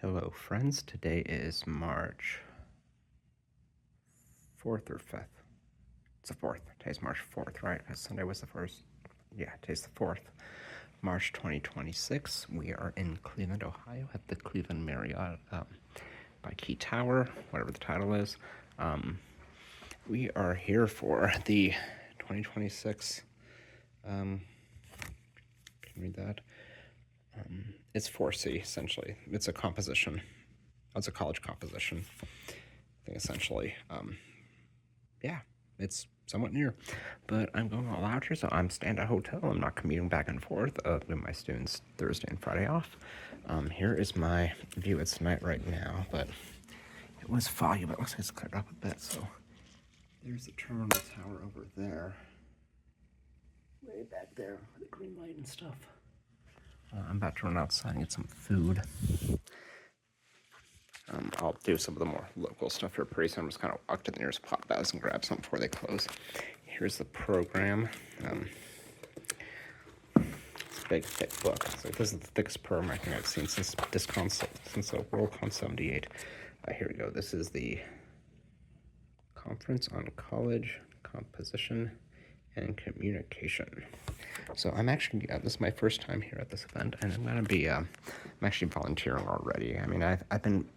Hello, friends. Today is March 4th or 5th. It's the 4th. Today's March 4th, right? Because Sunday was the 1st. Yeah, today's the 4th. March 2026. We are in Cleveland, Ohio at the Cleveland Marriott by Key Tower, whatever the title is. We are here for the 2026. Can you read that? It's 4C, essentially. It's a composition. It's a college composition thing, essentially. Yeah, it's somewhat near. But I'm going all out here, so I'm staying at a hotel. I'm not commuting back and forth with my students Thursday and Friday off. Here is my view. It's night right now, but it was foggy, but it looks like it's cleared up a bit. So there's the terminal tower over there. Way back there with the green light and stuff. I'm about to run outside and get some food. I'll do some of the more local stuff here pretty soon. I'm just kind of walk to the nearest Pop Baz and grab some before they close. Here's the program. It's a big, thick book. So this is the thickest program I think I've seen since Worldcon 78. Here we go. This is the Conference on College Composition and Communication. So I'm actually, this is my first time here at this event, and I'm going to be, I'm actually volunteering already. I mean, I've been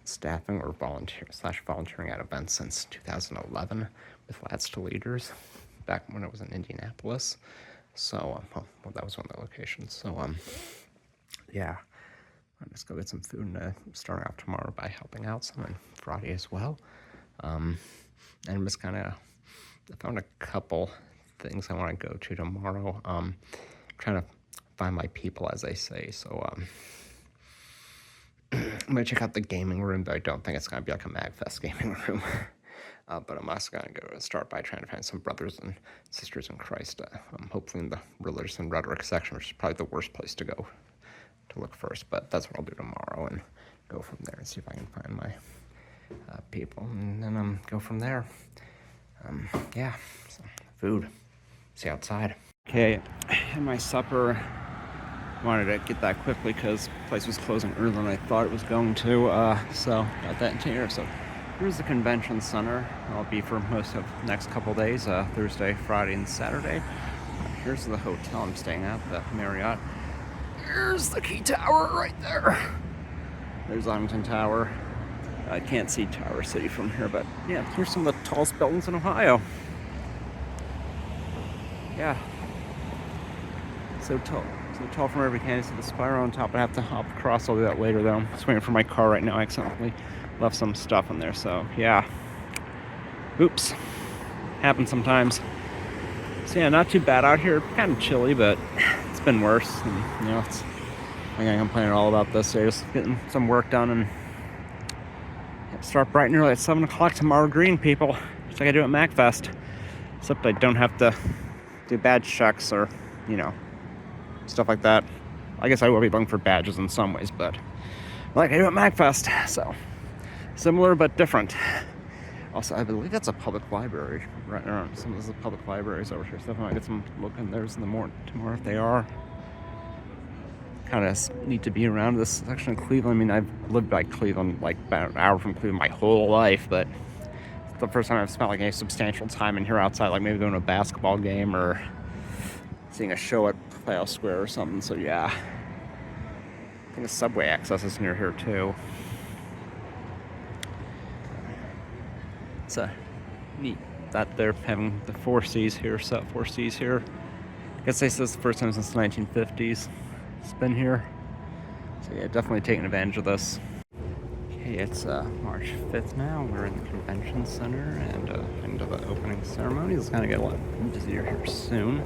staffing or volunteering at events since 2011 with Lads to Leaders, back when I was in Indianapolis. So, well, that was one of the locations. So, yeah, I'm just going to get some food and start out tomorrow by helping out some, and Friday as well. And I'm just kind of, I found a couple things I want to go to tomorrow. Trying to find my people, as they say. So I'm gonna check out the gaming room, though I don't think it's gonna be like a MagFest gaming room. But I'm also gonna start by trying to find some brothers and sisters in Christ. Hopefully in the religious and rhetoric section, which is probably the worst place to go to look first. But that's what I'll do tomorrow and go from there and see if I can find my people, and then go from there. Yeah, so food. See you outside. Okay, I had my supper. Wanted to get that quickly because the place was closing earlier than I thought it was going to. So got that into here. So here's the convention center. I'll be for most of the next couple days, Thursday, Friday, and Saturday. Here's the hotel I'm staying at, the Marriott. Here's the Key Tower right there. There's Arlington Tower. I can't see Tower City from here, but yeah, here's some of the tallest buildings in Ohio. Yeah. So tall from wherever you can. See the spiral on top. I have to hop across. I'll do that later, though. I'm just waiting for my car right now. I accidentally left some stuff in there, so yeah. Oops. Happens sometimes. So yeah, not too bad out here. Kind of chilly, but it's been worse. And, it's, I ain't complaining all about this. So just getting some work done and start bright and early at 7 o'clock tomorrow. Green, people. Just like I do at MagFest. Except I don't have to do badge checks or, stuff like that. I guess I will be looking for badges in some ways, but like I do at MagFest, so similar but different. Also, I believe that's a public library right around. Some of those are public libraries over here. So if I get some look in theirs in the morning tomorrow, if they are. Kind of need to be around this section of Cleveland. I mean, I've lived by Cleveland, like about an hour from Cleveland my whole life, but it's the first time I've spent like any substantial time in here outside, like maybe going to a basketball game or seeing a show at Playhouse Square or something. So yeah, I think the subway access is near here too. It's neat that they're having the 4Cs here, set 4Cs here. I guess they said it's the first time since the 1950s it's been here. So yeah, definitely taking advantage of this. Okay, it's March 5th now. We're in the convention center and into the opening ceremony. It's going to get a lot busier here soon.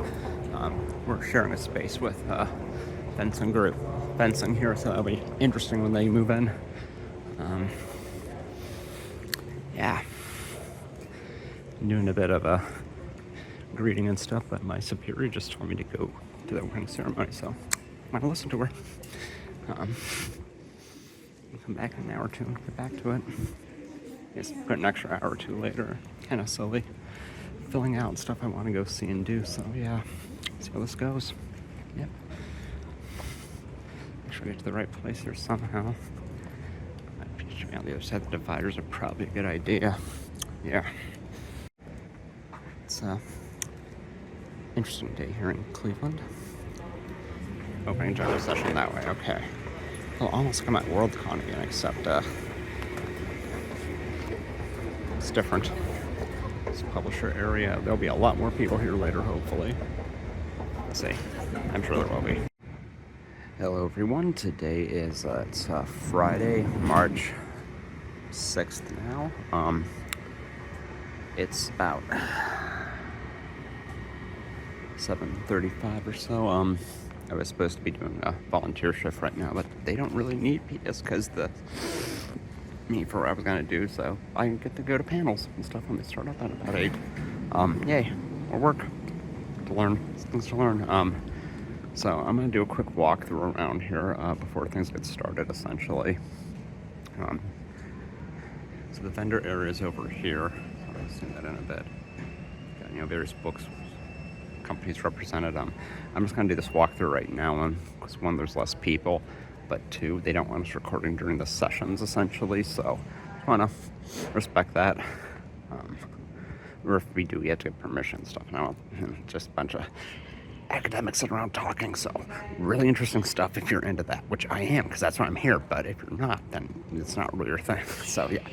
We're sharing a space with fencing group. Fencing here, so that'll be interesting when they move in. Yeah. I'm doing a bit of a greeting and stuff, but my superior just told me to go to the opening ceremony, so I'm going to listen to her. Come back in an hour or two and get back to it. Just put an extra hour or two later. Kind of slowly filling out stuff I want to go see and do. So yeah, see how this goes. Yep. Make sure I get to the right place here somehow. Should be on the other side. The dividers are probably a good idea. Yeah. It's a interesting day here in Cleveland. Opening general session that way. Okay. I'll almost come at Worldcon again, except it's different. This publisher area. There'll be a lot more people here later, hopefully. Let's see. I'm sure there will be. Hello, everyone. Today is it's Friday, March 6th now. It's about 7:35 or so. I was supposed to be doing a volunteer shift right now, but they don't really need PS because me for what I was gonna do, so I get to go to panels and stuff when they start up at about 8. Yay, more work to learn, things to learn. So I'm gonna do a quick walkthrough around here before things get started, essentially. So the vendor area is over here. I'll see that in a bit. Got, various books, companies represented. I'm just gonna do this walkthrough right now, because one, there's less people, but two, they don't want us recording during the sessions, essentially. So I wanna respect that. Or if we do, we have to get permission and stuff. And I don't just a bunch of academics sitting around talking. So really interesting stuff if you're into that, which I am, because that's why I'm here. But if you're not, then it's not really your thing. So yeah.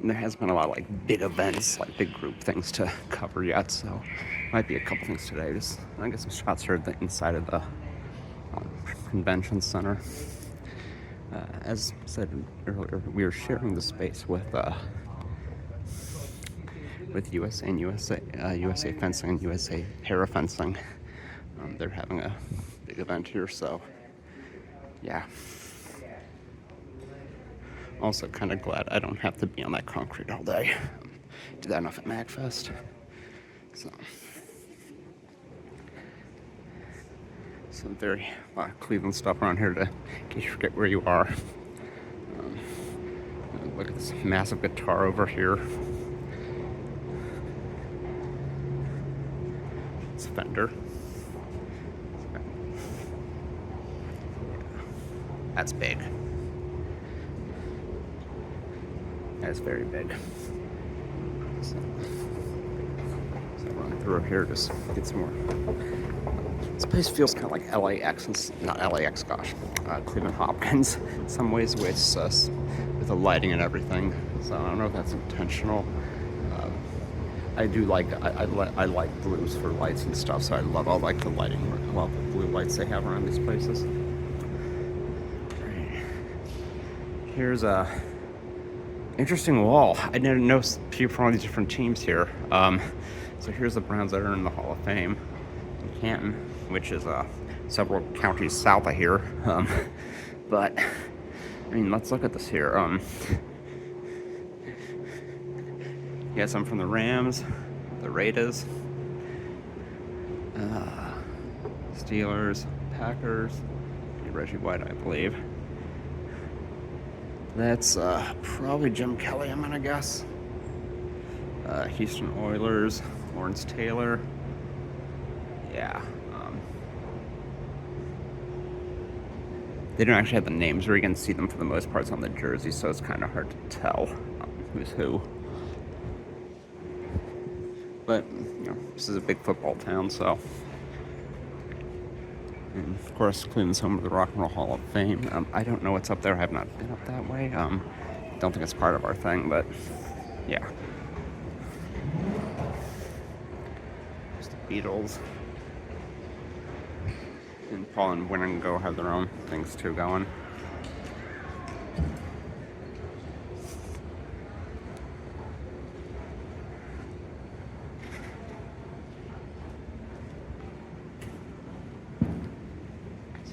And there has been a lot of like big events, like big group things to cover yet, so might be a couple things today. Just I get some shots here inside of the convention center. As said earlier, we are sharing the space with USA and USA Fencing and USA Para Fencing. They're having a big event here, so yeah. Also kind of glad I don't have to be on that concrete all day. Do that enough at MagFest. So some very Cleveland stuff around here to in case you forget where you are. Look at this massive guitar over here. It's Fender. That's big. That's very big. So run through here, just get some more. This place feels kind of like LAX, not LAX, gosh, Cleveland Hopkins in some ways with the lighting and everything. So I don't know if that's intentional. I do like I like blues for lights and stuff, so I love all like the lighting, all the blue lights they have around these places. Right. Here's a interesting wall. I didn't know people from all these different teams here. So here's the Browns that are in the Hall of Fame in Canton, which is several counties south of here. But I mean, let's look at this here. You got some from the Rams, the Raiders, Steelers, Packers, Reggie White, I believe. That's probably Jim Kelly, I'm gonna guess. Houston Oilers, Lawrence Taylor. Yeah. They don't actually have the names, or you can see them for the most part on the jersey, so it's kind of hard to tell who's who. But, this is a big football town, so. And of course, Cleveland's home of the Rock and Roll Hall of Fame. I don't know what's up there. I have not been up that way. Don't think it's part of our thing, but yeah. There's the Beatles. And Paul and Win and Go have their own things too going.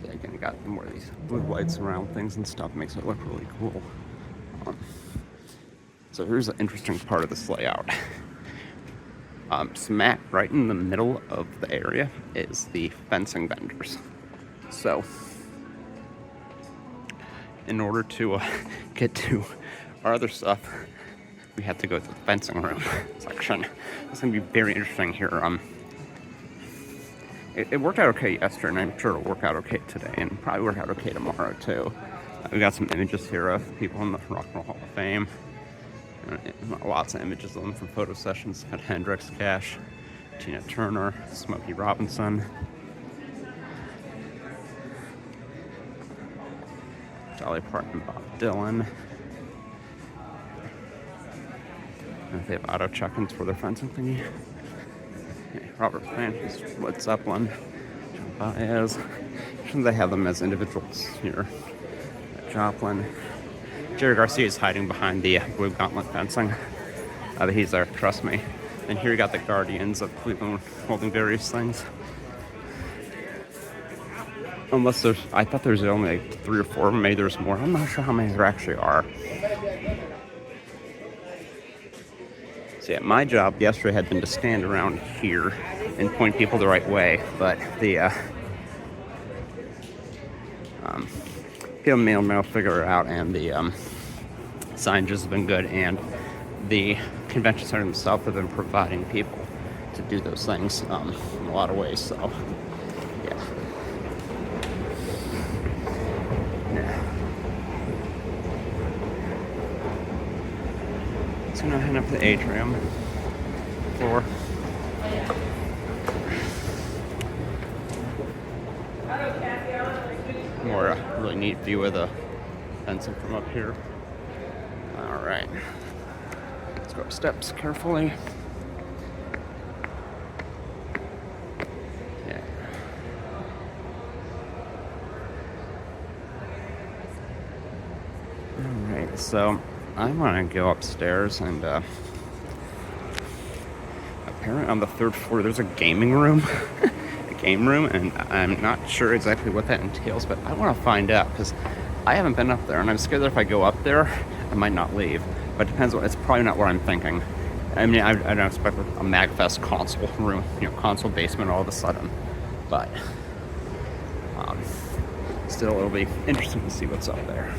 Again, got more of these blue lights around things and stuff, makes it look really cool. So here's an interesting part of this layout. Smack right in the middle of the area is the fencing vendors. So in order to get to our other stuff, we have to go to the fencing room section. It's gonna be very interesting here. It worked out okay yesterday, and I'm sure it'll work out okay today, and probably work out okay tomorrow too. We got some images here of people in the Rock and Roll Hall of Fame. Lots of images of them from photo sessions. Got Hendrix, Cash, Tina Turner, Smokey Robinson, Dolly Parton, Bob Dylan. And they have auto check-ins for their fencing thingy. Robert Plant, Led Zeppelin, John Baez. They have them as individuals here. Joplin. Jerry Garcia is hiding behind the blue gauntlet fencing. He's there, trust me. And here you got the Guardians of Cleveland holding various things. Unless there's, I thought there's only like 3 or 4, maybe there's more. I'm not sure how many there actually are. So yeah, my job yesterday had been to stand around here and point people the right way, but the people may figure it out, and the signages have been good, and the convention center themselves have been providing people to do those things in a lot of ways. So yeah. So now heading up to the atrium floor. More really neat view of the fencing from up here. All right, let's go up steps carefully. Yeah. All right, so I want to go upstairs, and apparently on the 3rd floor there's a gaming room. Game room, and I'm not sure exactly what that entails, but I want to find out because I haven't been up there, and I'm scared that if I go up there I might not leave. But it depends on, it's probably not what I'm thinking. I mean, I don't expect a MagFest console room, console basement all of a sudden, but still it'll be interesting to see what's up there.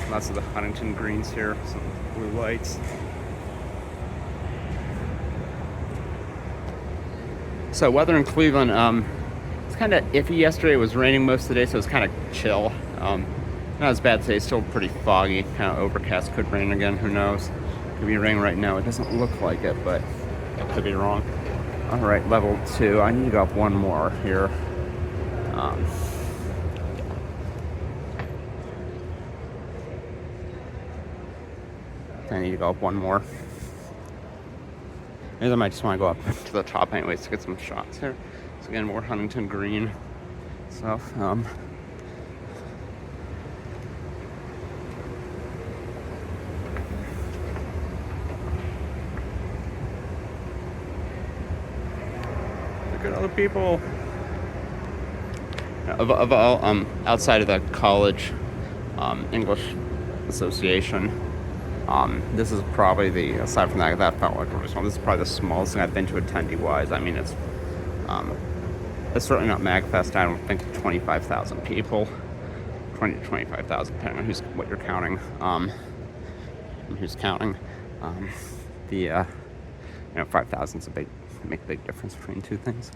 Lots of the Huntington greens here, some blue lights. So weather in Cleveland, it's kind of iffy yesterday. It was raining most of the day, so it was kind of chill. Not as bad today, still pretty foggy, kind of overcast, could rain again, who knows. Could be raining right now. It doesn't look like it, but I could be wrong. All right, level 2. I need to go up one more here. I need to go up one more. Maybe I might just want to go up to the top anyways to get some shots here. So again, more Huntington green stuff. Look at other people. Of all, outside of the college English Association, this is probably aside from that felt like this is probably the smallest thing I've been to attendee-wise. I mean, it's certainly not MagFest. I don't think 25,000 people, 20 to 25,000, depending on what you're counting. Who's counting? 5,000 is make a big difference between two things.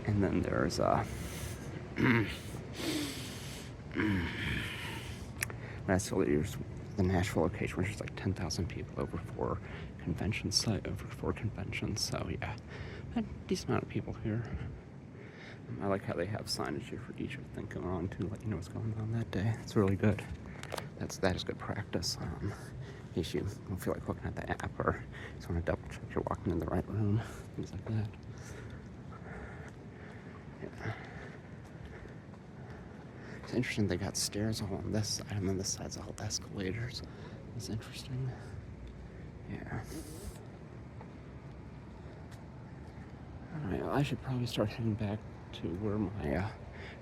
And then there's the Nashville location, which is like 10,000 people over 4 conventions. So yeah, a decent amount of people here. I like how they have signage here for each thing going on to let you know what's going on that day. It's really good. That is good practice. In case you don't feel like looking at the app, or just want to double check you're walking in the right room, things like that. Yeah. It's interesting they got stairs all on this side, and then this side's all escalators. It's interesting. Yeah. Alright, well, I should probably start heading back to where my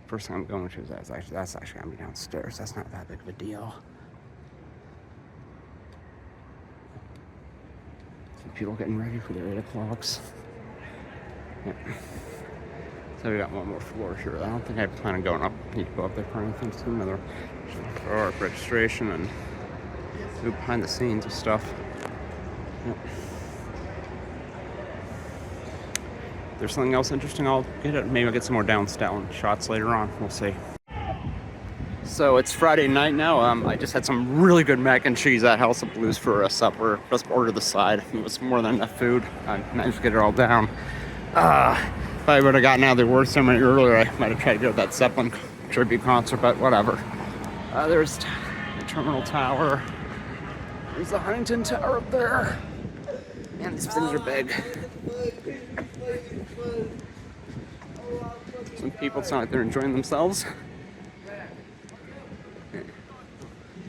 first thing I'm going to is that's actually gonna be downstairs. That's not that big of a deal. Some people getting ready for their 8 o'clocks. Yeah. So we got one more floor here. I don't think I plan on going up. Need to go up there for anything soon. Another for registration and do behind the scenes of stuff. Yep. If there's something else interesting, I'll get it. Maybe I'll get some more down shots later on. We'll see. So it's Friday night now. I just had some really good mac and cheese at House of Blues for supper. Just ordered the side. It was more than enough food. I managed to get it all down. If I would have gotten out of the award ceremony earlier, I might have tried to go to that Zeppelin tribute concert, but whatever. There's the Terminal Tower. There's the Huntington Tower up there. Man, these things are big. Some people sound like they're enjoying themselves.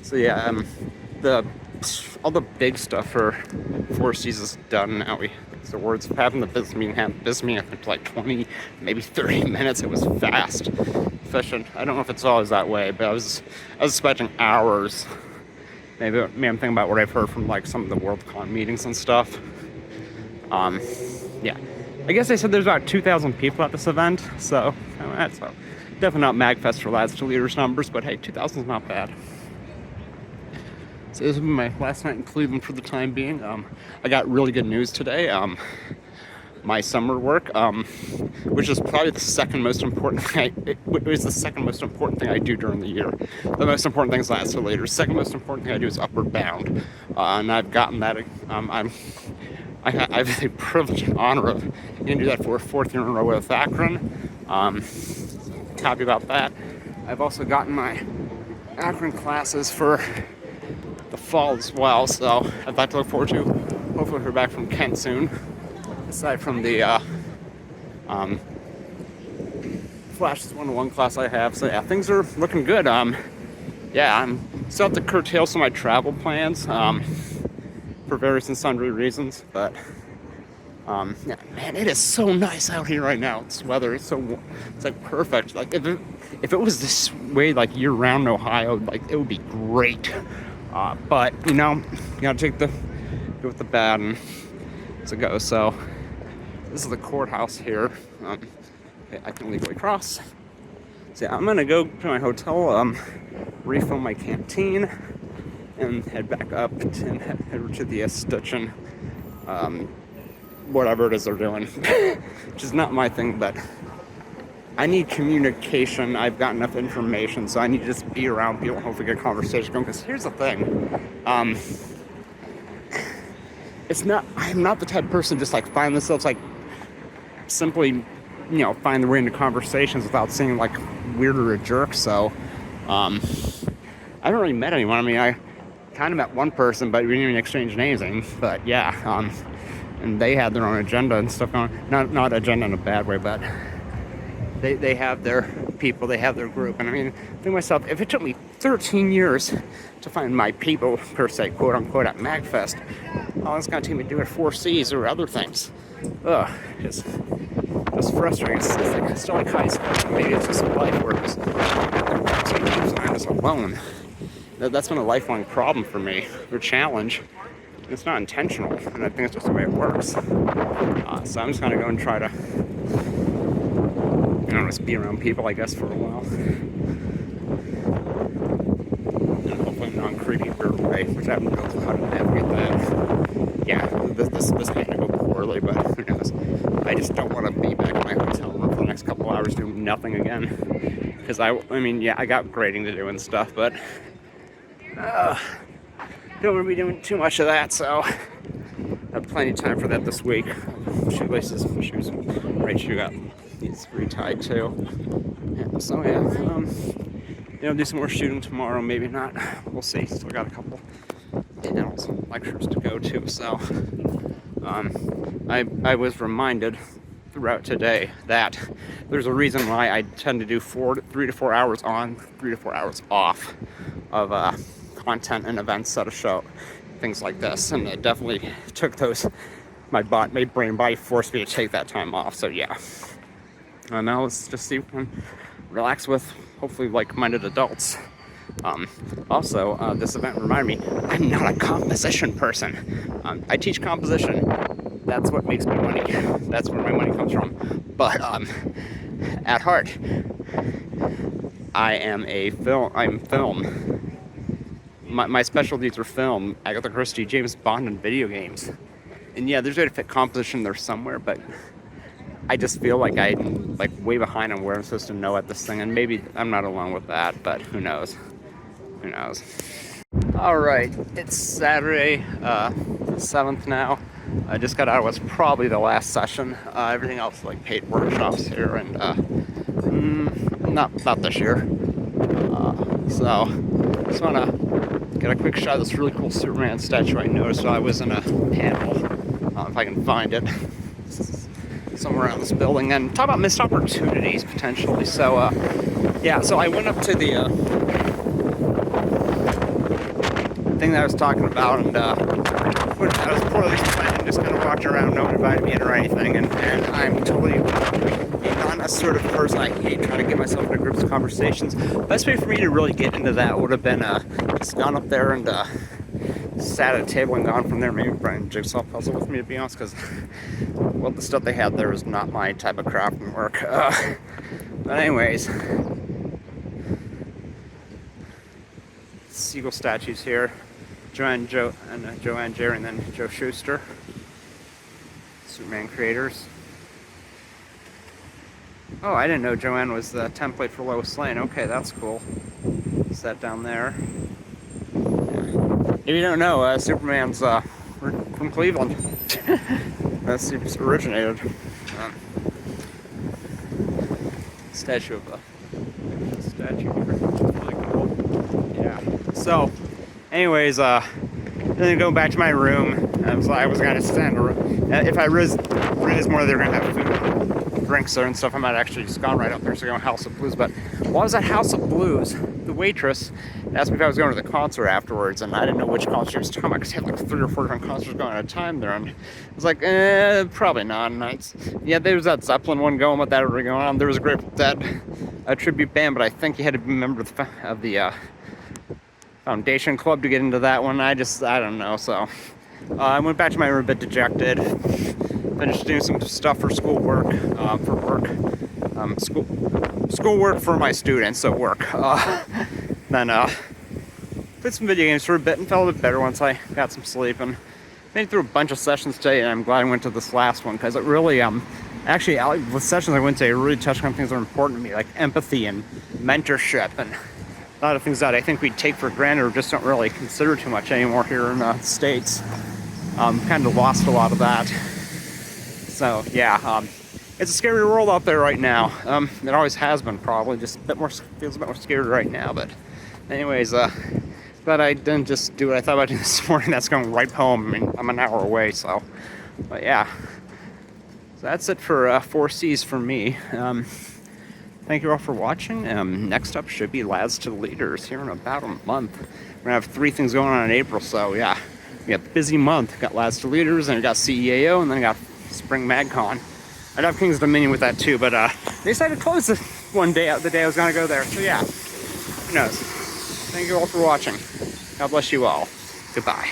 So yeah, all the big stuff for Four Seasons is done now. The words of having the business meeting I think like 20, maybe 30 minutes. It was fast, efficient. I don't know if it's always that way, but I was expecting hours. Maybe I'm thinking about what I've heard from like some of the WorldCon meetings and stuff. Yeah, I guess they said there's about 2,000 people at this event, so that's definitely not MagFest for lads to leaders numbers, but hey, 2,000 is not bad. So this will be my last night in Cleveland for the time being. I got really good news today. My summer work, which is probably the second most important thing. It was the second most important thing I do during the year. The most important thing is last till later. Second most important thing I do is Upward Bound, and I've gotten that. I have the privilege and honor of getting to do that for a fourth year in a row with Akron. Happy about that. I've also gotten my Akron classes for the fall as well, so I'd like to look forward to. Hopefully we're back from Kent soon. Aside from the Flashes 101 class I have, so yeah, things are looking good. Yeah, I'm still have to curtail some of my travel plans for various and sundry reasons, but yeah, man, it is so nice out here right now. This weather, it's like perfect. Like if it was this way like year round in Ohio, like it would be great. But you know, you gotta go with the bad and to go. So this is the courthouse here. I can legally cross. So yeah, I'm gonna go to my hotel, refill my canteen, and head back up and head to the Stitchen, whatever it is they're doing, which is not my thing, but I need communication. I've got enough information, so I need to just be around people and hopefully get a conversation going. Because here's the thing, I'm not the type of person just like find themselves like simply, find their way into conversations without seeming like weird or a jerk. So, I haven't really met anyone. I mean, I kind of met one person, but we didn't even exchange names. But yeah, and they had their own agenda and stuff going. Not agenda in a bad way, but they have their people, they have their group. And I mean, I think to myself, if it took me 13 years to find my people, per se, quote unquote, at MagFest, how long is it going to take me to do it at 4Cs or other things? It's just frustrating. It's still like high school. Maybe it's just life where it's 13 years and I'm just alone. That's been a lifelong problem for me, or challenge. It's not intentional, and I think it's just the way it works. So I'm just going to go and try to, just be around people, I guess, for a while. And hopefully not in a creepy, weird way, which I haven't built how to navigate that. Yeah, this had to go poorly, but who knows. I just don't want to be back in my hotel room for the next couple hours doing nothing again. Because I got grading to do and stuff, but don't want to be doing too much of that, so I have plenty of time for that this week. Shoelaces, shoes, right shoe got needs retied too. Yeah, so yeah, do some more shooting tomorrow, maybe not. We'll see. Still got a couple panels and lectures to go to, so I was reminded throughout today that there's a reason why I tend to do 3 to 4 hours on, 3 to 4 hours off of content and events at a show, things like this, and it definitely took my brain body forced me to take that time off. So yeah, now let's just see if we can relax with hopefully like-minded adults. Also, this event reminded me I'm not a composition person. I teach composition. That's what makes me money. That's where my money comes from. But at heart, I'm film. My specialties are film, Agatha Christie, James Bond, and video games. And yeah, there's a way to fit composition there somewhere, but I just feel like I'm like way behind on where I'm supposed to know at this thing, and maybe I'm not alone with that, but who knows? Who knows? All right, it's Saturday, the 7th now. I just got out of what's probably the last session. Everything else like paid workshops here, and not this year. So just want to get a quick shot of this really cool Superman statue I noticed while I was in a panel. If I can find it somewhere around this building, and talk about missed opportunities potentially. So yeah, so I went up to the thing that I was talking about, and I was poorly planned, just kind of walked around, no one invited me in or anything, and I'm totally not a sort of person. I hate trying to get myself into groups of conversations. Best way for me to really get into that would have been just gone up there and sat at a table and gone from there, maybe playing jigsaw puzzle with me, to be honest, because well, the stuff they had there is not my type of crafting work. But anyways, Siegel statues here. Joanne Jerry, and then Joe Shuster, Superman creators. Oh, I didn't know Joanne was the template for Lois Lane. Okay, that's cool. Set down there. Yeah. If you don't know, Superman's from Cleveland. That's originated. Statue of a statue here. Really cool. Yeah. So, anyways, then going back to my room, I was gonna stand. If I raise more, they're gonna have food and drinks there and stuff. I might actually just gone right up there, so going House of Blues. But while I was at House of Blues, the waitress asked me if I was going to the concert afterwards, and I didn't know which concert she was talking about because they had like 3 or 4 different concerts going at a time there, and I was like, probably not. And yeah, there was that Zeppelin one going with that already going on. There was a Grateful Dead tribute band, but I think you had to be a member of the Foundation Club to get into that one. I don't know. So I went back to my room a bit dejected. Finished doing some stuff for schoolwork, schoolwork for my students, so work. Then played some video games for a bit and felt a bit better once I got some sleep, and made it through a bunch of sessions today, and I'm glad I went to this last one because it really actually with sessions I went to, it really touched on things that are important to me, like empathy and mentorship, and a lot of things that I think we take for granted or just don't really consider too much anymore here in the States. Kind of lost a lot of that. So yeah, it's a scary world out there right now. It always has been, probably just feels a bit more scary right now. But anyways, glad I didn't just do what I thought about doing this morning. That's going right home. I mean, I'm an hour away, so. But yeah, so that's it for 4Cs for me. Thank you all for watching. Next up should be Lads to Leaders here in about a month. We're gonna have 3 things going on in April, so yeah, we got a busy month. Got Lads to Leaders, and I got CEAO, and then I got Spring MagCon. I'd have King's Dominion with that too, but they decided to close it one day, the day I was gonna go there. So yeah, who knows? Thank you all for watching. God bless you all. Goodbye.